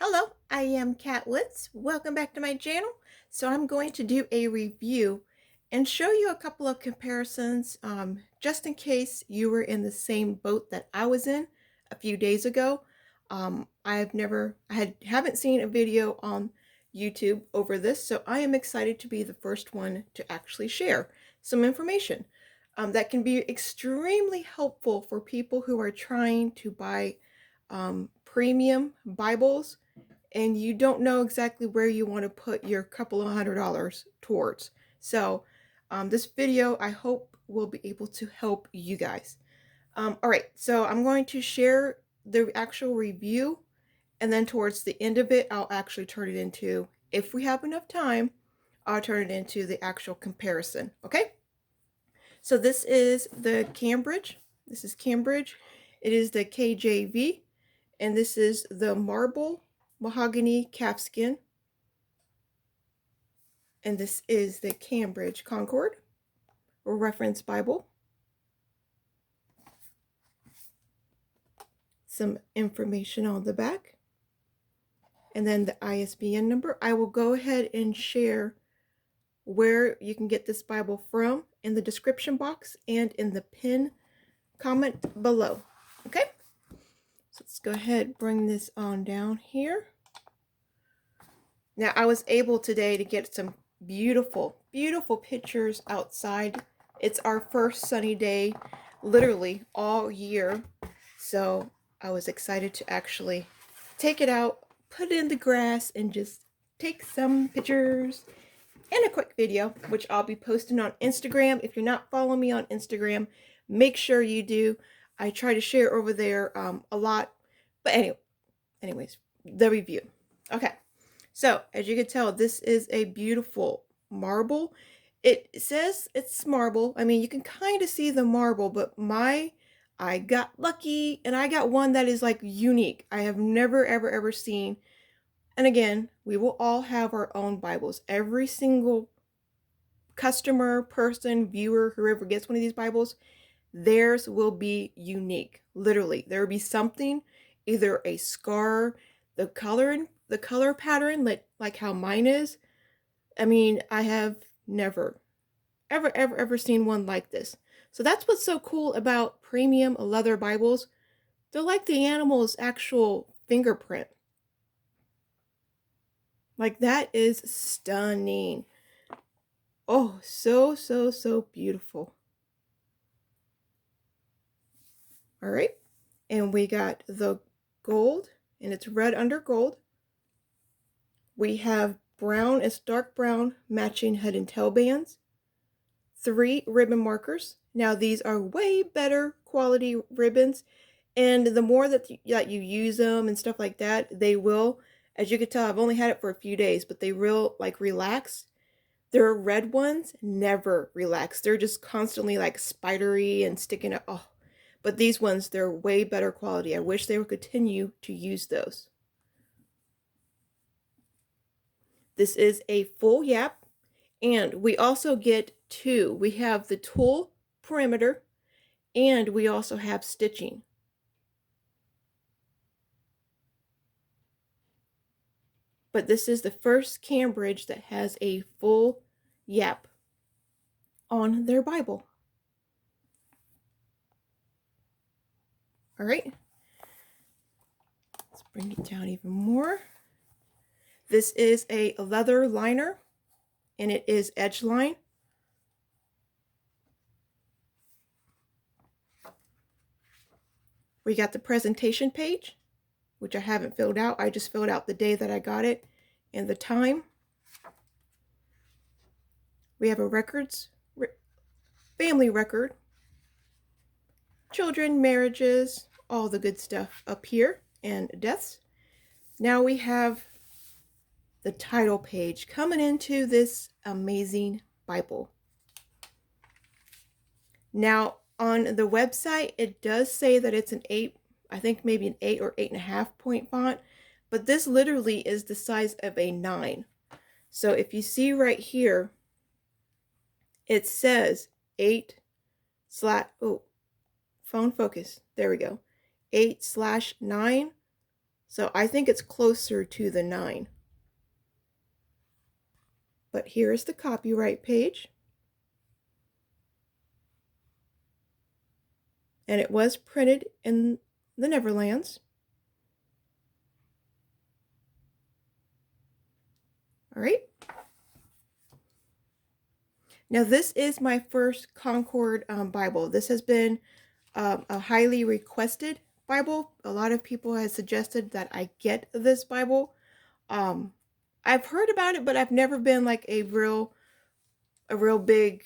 Hello, I am Kat Woods. Welcome back to my channel. So I'm going to do a review and show you a couple of comparisons just in case you were in the same boat that I was in a few days ago. Haven't seen a video on YouTube over this, so I am excited to be the first one to actually share some information that can be extremely helpful for people who are trying to buy premium Bibles and you don't know exactly where you want to put your couple of $100 towards. So this video, I hope, will be able to help you guys. All right, so I'm going to share the actual review, and then towards the end of it, I'll actually turn it into, if we have enough time, I'll turn it into the actual comparison, okay? So this is the Cambridge. This is Cambridge. It is the KJV, and this is the marble mahogany calfskin, and this is the Cambridge Concord or Reference Bible. Some information on the back, and then the ISBN number. I will go ahead and share where you can get this Bible from in the description box and in the pin comment below. Okay, so let's go ahead and bring this on down here. Now I was able today to get some beautiful pictures outside. It's our first sunny day literally all year, so I was excited to actually take it out, put it in the grass, and just take some pictures and a quick video, which I'll be posting on Instagram. If you're not following me on Instagram, make sure you do. I try to share over there a lot. But anyways, the review. Okay, so as you can tell, this is a beautiful marble. It says it's marble. I mean, you can kind of see the marble, but I got lucky and I got one that is like unique. I have never ever seen. And again, we will all have our own Bibles. Every single customer, person, viewer, whoever gets one of these Bibles, theirs will be unique. Literally, there will be something, either a scar, the color pattern, like how mine is. I mean, I have never ever seen one like this. So that's what's so cool about premium leather Bibles. They're like the animal's actual fingerprint. Like, that is stunning. Oh, so beautiful. All right, and we got the gold, and it's red under gold. We have brown, it's dark brown, matching head and tail bands. 3 ribbon markers. Now these are way better quality ribbons, and the more that you use them and stuff like that, they will, as you can tell, I've only had it for a few days, but they will like relax. Their red ones never relax. They're just constantly like spidery and sticking up. Oh, but these ones, they're way better quality. I wish they would continue to use those. This is a full yap, and we also get 2. We have the tulle perimeter, and we also have stitching. But this is the first Cambridge that has a full yap on their Bible. All right, let's bring it down even more. This is a leather liner, and it is edge line. We got the presentation page, which I haven't filled out. I just filled out the day that I got it and the time. We have a family record, children, marriages, all the good stuff up here, and deaths. Now we have the title page coming into this amazing Bible. Now on the website, it does say that it's an 8, I think maybe an 8 or 8.5 point font, but this literally is the size of a 9. So if you see right here, it says 8 slash, oh, phone focus, there we go, 8/9 So I think it's closer to the 9. But here's the copyright page. And it was printed in the Netherlands. All right. Now this is my first Concord Bible. This has been a highly requested Bible. A lot of people have suggested that I get this Bible. I've heard about it, but I've never been like a real big,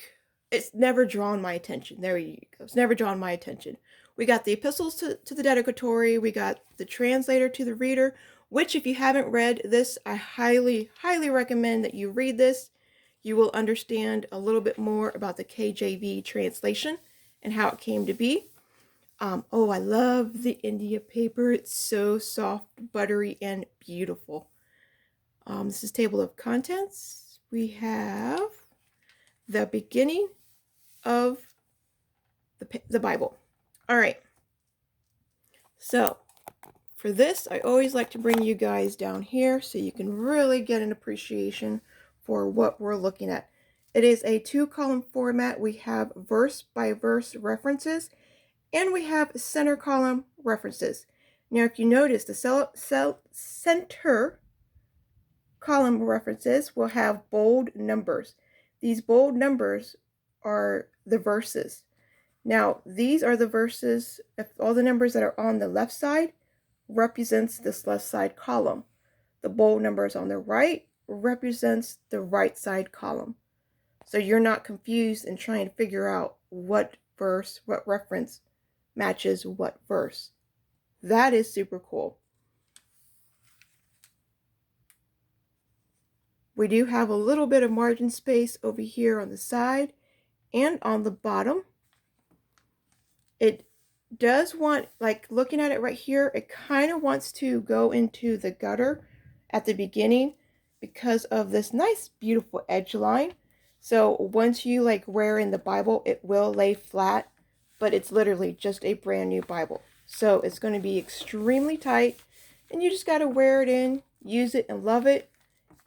it's never drawn my attention. There you go. It's never drawn my attention. We got the epistles to the dedicatory. We got the translator to the reader, which if you haven't read this, I highly, highly recommend that you read this. You will understand a little bit more about the KJV translation and how it came to be. Oh, I love the India paper. It's so soft, buttery, and beautiful. This is table of contents. We have the beginning of the Bible. All right. So for this, I always like to bring you guys down here so you can really get an appreciation for what we're looking at. It is a 2-column format. We have verse by verse references, and we have center column references. Now, if you notice, the center column references will have bold numbers. These bold numbers are the verses. Now, these are the verses, if all the numbers that are on the left side represents this left side column. The bold numbers on the right represents the right side column. So you're not confused in trying to figure out what verse, what reference matches what verse. That is super cool. We do have a little bit of margin space over here on the side and on the bottom. It does want, like looking at it right here, it kind of wants to go into the gutter at the beginning because of this nice beautiful edge line. So once you like wear in the Bible, it will lay flat, but it's literally just a brand new Bible. So it's going to be extremely tight, and you just got to wear it in, use it, and love it,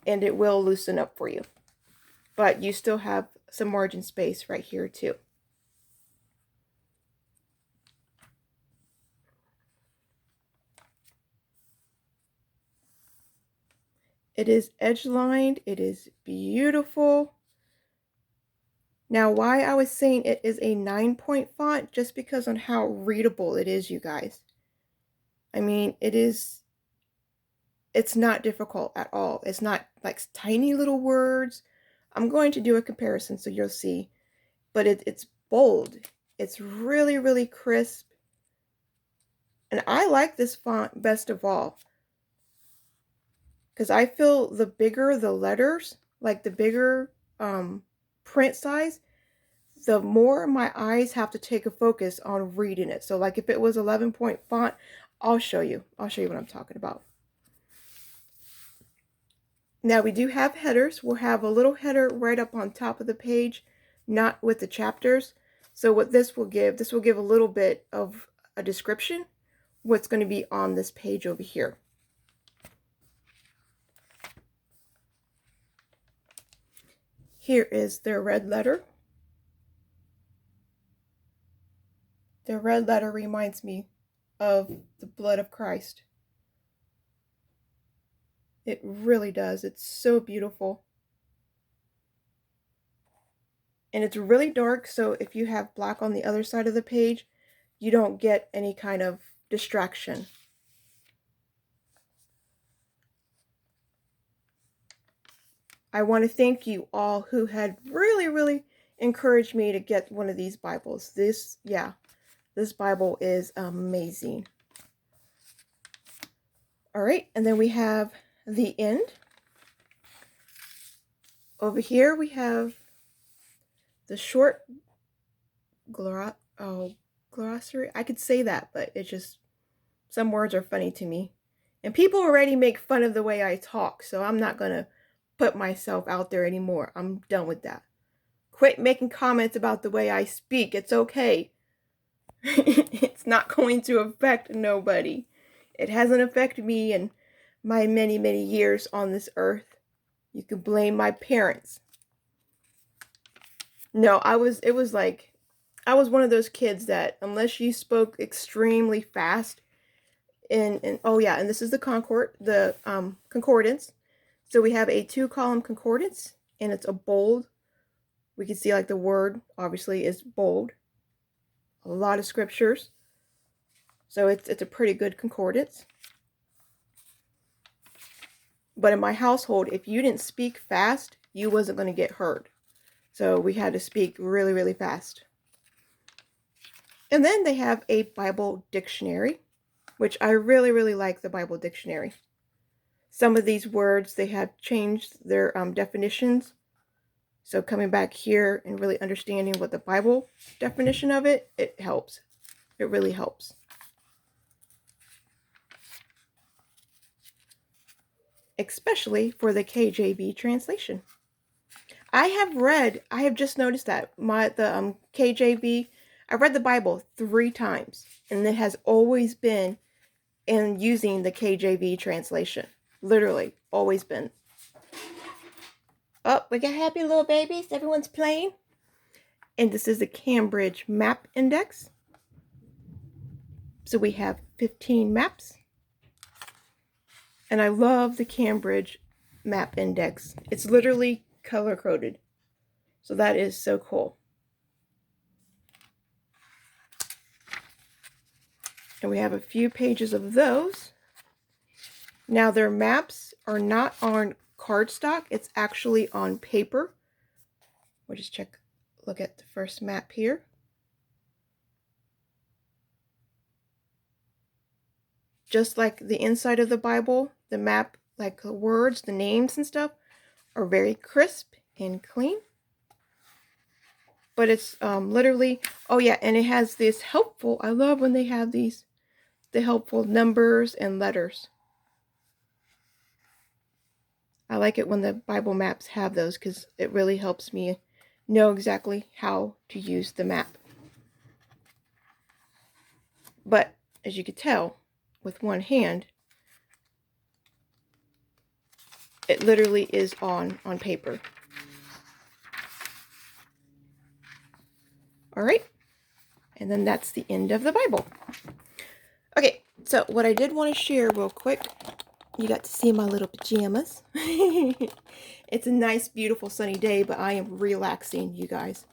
and it will loosen up for you. But you still have some margin space right here too. It is edge lined. It is beautiful. Now, why I was saying it is a 9-point font, just because on how readable it is, you guys. I mean, it's not difficult at all. It's not like tiny little words. I'm going to do a comparison so you'll see. But it's bold. It's really, really crisp. And I like this font best of all, because I feel the bigger the letters, like the bigger print size, the more my eyes have to take a focus on reading it. So like if it was 11-point font, I'll show you what I'm talking about. Now we do have headers. We'll have a little header right up on top of the page, not with the chapters. So what this will give a little bit of a description, what's going to be on this page over here. Here is their red letter. The red letter reminds me of the blood of Christ. It really does. It's so beautiful. And it's really dark, so if you have black on the other side of the page, you don't get any kind of distraction. I want to thank you all who had really, really encouraged me to get one of these Bibles. This Bible is amazing. All right, and then we have the end. Over here we have the short glossary. I could say that, but it's just, some words are funny to me. And people already make fun of the way I talk, so I'm not going to put myself out there anymore. I'm done with that. Quit making comments about the way I speak. It's okay. It's not going to affect nobody. It hasn't affected me in my many, many years on this earth. You can blame my parents. No, it was like, I was one of those kids that unless you spoke extremely fast, and oh yeah, and this is the Concordance. So we have a 2-column concordance, and it's a bold. We can see like the word obviously is bold. A lot of scriptures. So it's a pretty good concordance. But in my household, if you didn't speak fast, you wasn't going to get heard. So we had to speak really, really fast. And then they have a Bible dictionary, which I really, really like the Bible dictionary. Some of these words, they have changed their definitions. So coming back here and really understanding what the Bible definition of it, it helps. It really helps. Especially for the KJV translation. I have just noticed that the KJV, I read the Bible 3 times, and it has always been in using the KJV translation. Literally, always been. Oh, we got happy little babies. Everyone's playing. And this is the Cambridge Map Index. So we have 15 maps. And I love the Cambridge Map Index. It's literally color-coded. So that is so cool. And we have a few pages of those. Now their maps are not on cardstock. It's actually on paper. We'll just look at the first map here. Just like the inside of the Bible, the map, like the words, the names and stuff, are very crisp and clean. But it's literally, oh yeah, and it has this helpful, I love when they have these, the helpful numbers and letters. I like it when the Bible maps have those because it really helps me know exactly how to use the map. But as you can tell, with one hand, it literally is on paper. All right, and then that's the end of the Bible. Okay, so what I did want to share real quick, you got to see my little pajamas. It's a nice, beautiful, sunny day, but I am relaxing, you guys.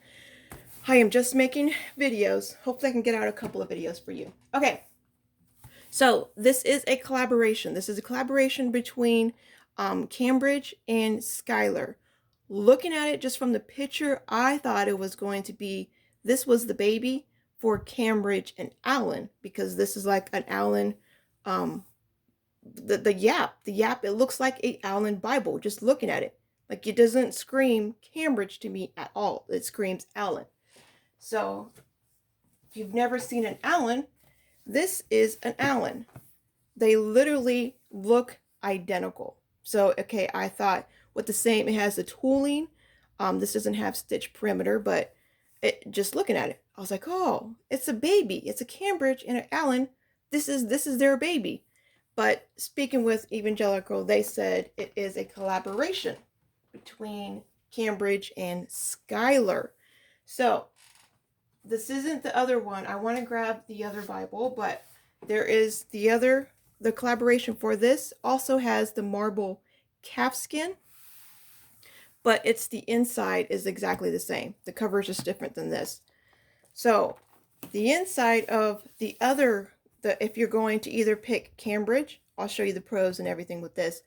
I am just making videos. Hopefully I can get out a couple of videos for you. Okay, so this is a collaboration. This is a collaboration between Cambridge and Skylar. Looking at it just from the picture, I thought it was going to be, this was the baby for Cambridge and Alan, because this is like an Alan, the yap, it looks like a Alan Bible, just looking at it. Like, it doesn't scream Cambridge to me at all. It screams Alan. So, if you've never seen an Alan, this is an Alan. They literally look identical. So, okay, I thought with the same, it has the tooling. This doesn't have stitch perimeter, but just looking at it, I was like, oh, it's a baby. It's a Cambridge and an Alan. This is their baby. But speaking with Evangelical, they said it is a collaboration between Cambridge and Skylar. So this isn't the other one. I want to grab the other Bible, but there is the collaboration for this also has the marble calfskin, but it's the inside is exactly the same. The cover is just different than this. So the inside of the other, if you're going to either pick Cambridge, I'll show you the pros and everything with this,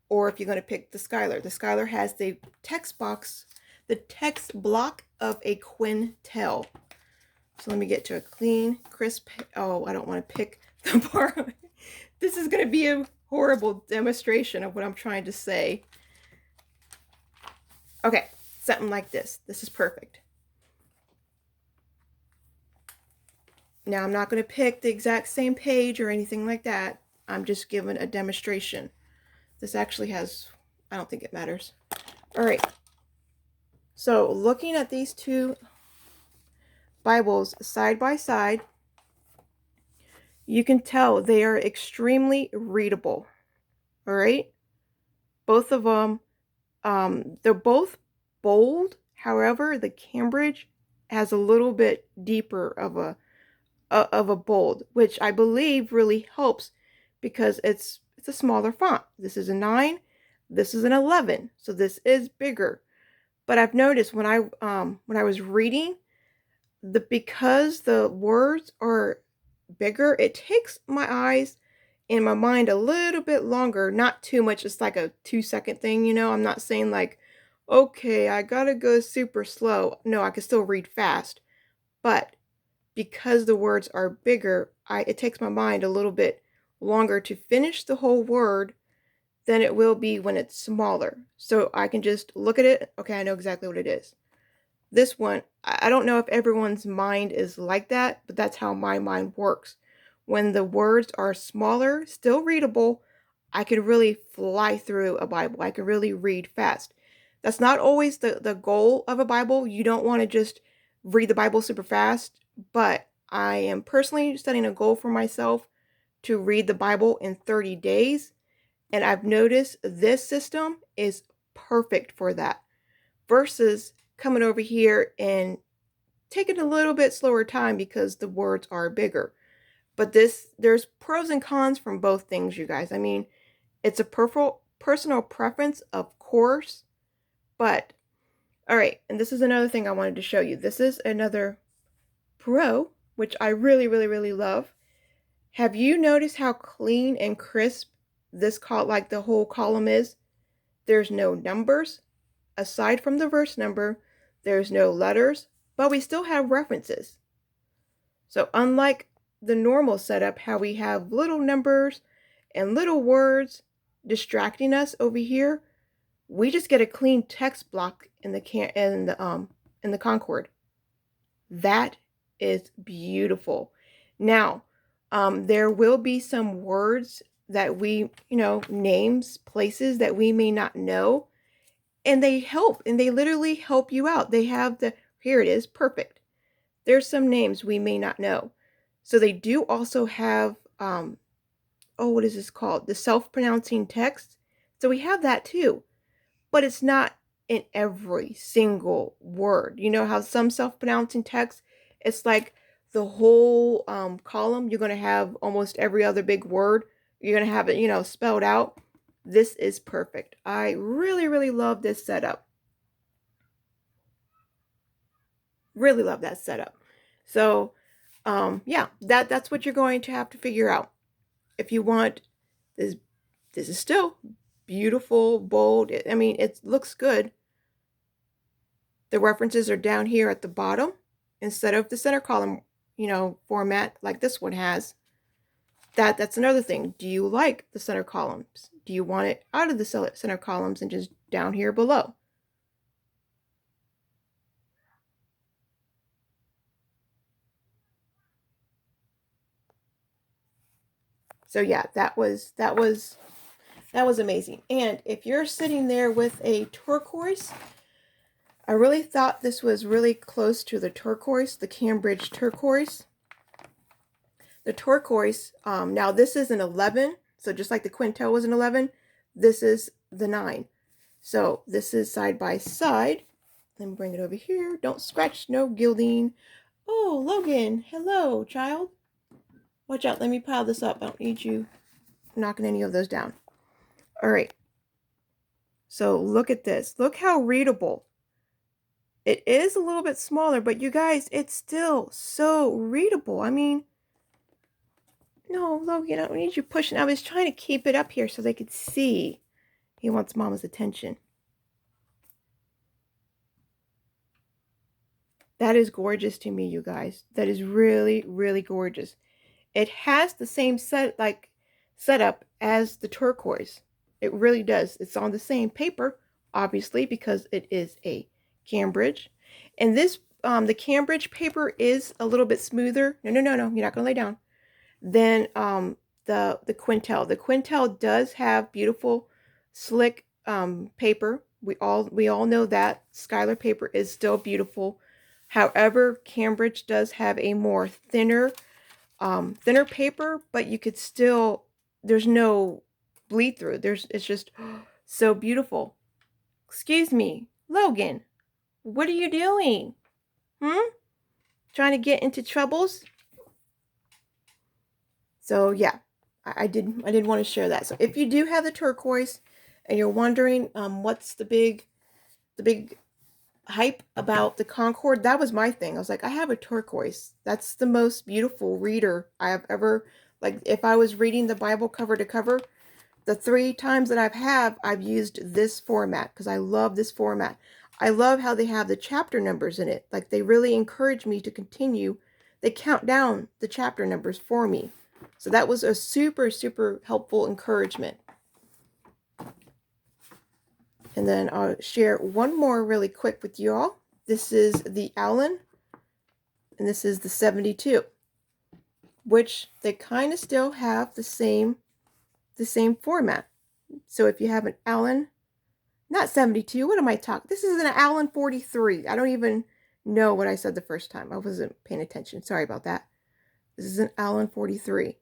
or if you're going to pick the Skylar has the text block of a quintel. So let me get to a clean, crisp, oh, I don't want to pick the part. This is going to be a horrible demonstration of what I'm trying to say. Okay, something like this. This is perfect. Now, I'm not going to pick the exact same page or anything like that. I'm just giving a demonstration. This actually has, I don't think it matters. All right. So, looking at these two Bibles side by side, You can tell they are extremely readable. All right. Both of them, they're both bold. However, the Cambridge has a little bit deeper of a bold, which I believe really helps because it's a smaller font. This is a 9, this is an 11, so this is bigger. But I've noticed when I was reading, because the words are bigger, it takes my eyes and my mind a little bit longer, not too much. It's like a 2-second thing, you know. I'm not saying like, okay, I gotta go super slow. No, I can still read fast, but because the words are bigger, it takes my mind a little bit longer to finish the whole word than it will be when it's smaller. So I can just look at it. Okay, I know exactly what it is. This one, I don't know if everyone's mind is like that, but that's how my mind works. When the words are smaller, still readable, I can really fly through a Bible. I can really read fast. That's not always the goal of a Bible. You don't want to just read the Bible super fast, but I am personally setting a goal for myself to read the Bible in 30 days. And I've noticed this system is perfect for that versus coming over here and taking a little bit slower time because the words are bigger. But there's pros and cons from both things, you guys. I mean, it's a personal preference, of course, but all right. And this is another thing I wanted to show you. This is another pro, which I really, really, really love. Have you noticed how clean and crisp this like the whole column is? There's no numbers. Aside from the verse number, there's no letters, but we still have references. So unlike the normal setup, how we have little numbers and little words distracting us over here, we just get a clean text block in the Concord. That is beautiful. Now, there will be some words that names, places that we may not know, and they help, and they literally help you out. They have here it is, perfect. There's some names we may not know. So they do also have, what is this called? The self-pronouncing text. So we have that too, but it's not in every single word. You know how some self-pronouncing text, it's like the whole column, you're going to have almost every other big word. You're going to have it, spelled out. This is perfect. I really, really love this setup. Really love that setup. So, yeah, that's what you're going to have to figure out. If you want this, this is still beautiful, bold. I mean, it looks good. The references are down here at the bottom instead of the center column, format like this one has. That's another thing. Do you like the center columns? Do you want it out of the center columns and just down here below? So yeah, that was amazing. And if you're sitting there with a turquoise, I really thought this was really close to the turquoise, the Cambridge turquoise. The turquoise, now this is an 11, so just like the Quintel was an 11, this is the 9. So this is side by side. Let me bring it over here. Don't scratch, no gilding. Oh, Logan, hello, child. Watch out, let me pile this up. I don't need you knocking any of those down. All right. So look at this. Look how readable. It is a little bit smaller, but you guys, it's still so readable. I mean, no, Logan, I don't need you pushing. I was trying to keep it up here so they could see. He wants Mama's attention. That is gorgeous to me, you guys. That is really, really gorgeous. It has the same setup as the turquoise. It really does. It's on the same paper, obviously, because it is a Cambridge. And this, the Cambridge paper is a little bit smoother. No. You're not going to lay down. Than the Quintel. The Quintel does have beautiful, slick paper. We all know that Skylar paper is still beautiful. However, Cambridge does have a more thinner thinner paper, but you could still, there's no bleed through. It's just so beautiful. Excuse me, Logan, what are you doing? Trying to get into troubles? So yeah, I did want to share that. So if you do have the turquoise and you're wondering what's the big hype about the Concord, that was my thing. I was like, I have a turquoise. That's the most beautiful reader I have ever, like if I was reading the Bible cover to cover, the 3 times that I've used this format because I love this format. I love how they have the chapter numbers in it. Like they really encourage me to continue. They count down the chapter numbers for me. So that was a super, super helpful encouragement. And then I'll share one more really quick with you all. This is the Allen, and this is the 72, which they kind of still have the same format. So if you have an Allen, not 72, what am I talking? This is an Allen 43. I don't even know what I said the first time. I wasn't paying attention. Sorry about that. This is an Allen 43.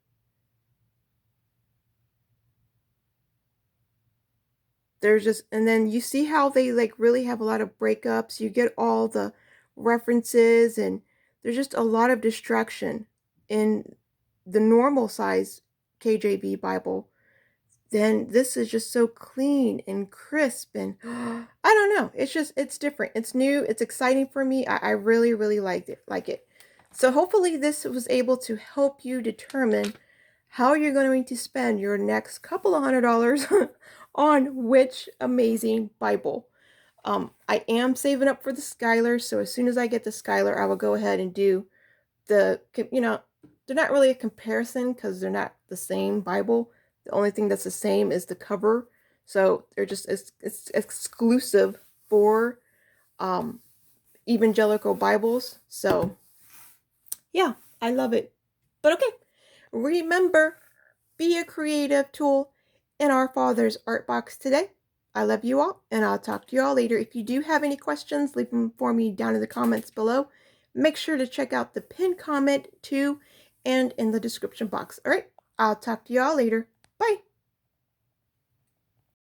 There's just, and then you see how they like really have a lot of breakups. You get all the references, and there's just a lot of distraction in the normal size KJV Bible. Then this is just so clean and crisp, and I don't know. It's different. It's new. It's exciting for me. I really, really like it. So hopefully this was able to help you determine how you're going to spend your next couple of $100 on which amazing Bible. I am saving up for the Skylar, so as soon as I get the Skylar, I will go ahead and do the, they're not really a comparison because they're not the same Bible. The only thing that's the same is the cover. So they're just, it's exclusive for evangelical Bibles. So yeah, I love it. But okay, remember, be a creative tool in our Father's art box today. I love you all, and I'll talk to you all later. If you do have any questions, leave them for me down in the comments below. Make sure to check out the pinned comment too, and in the description box. All right, I'll talk to you all later. Bye.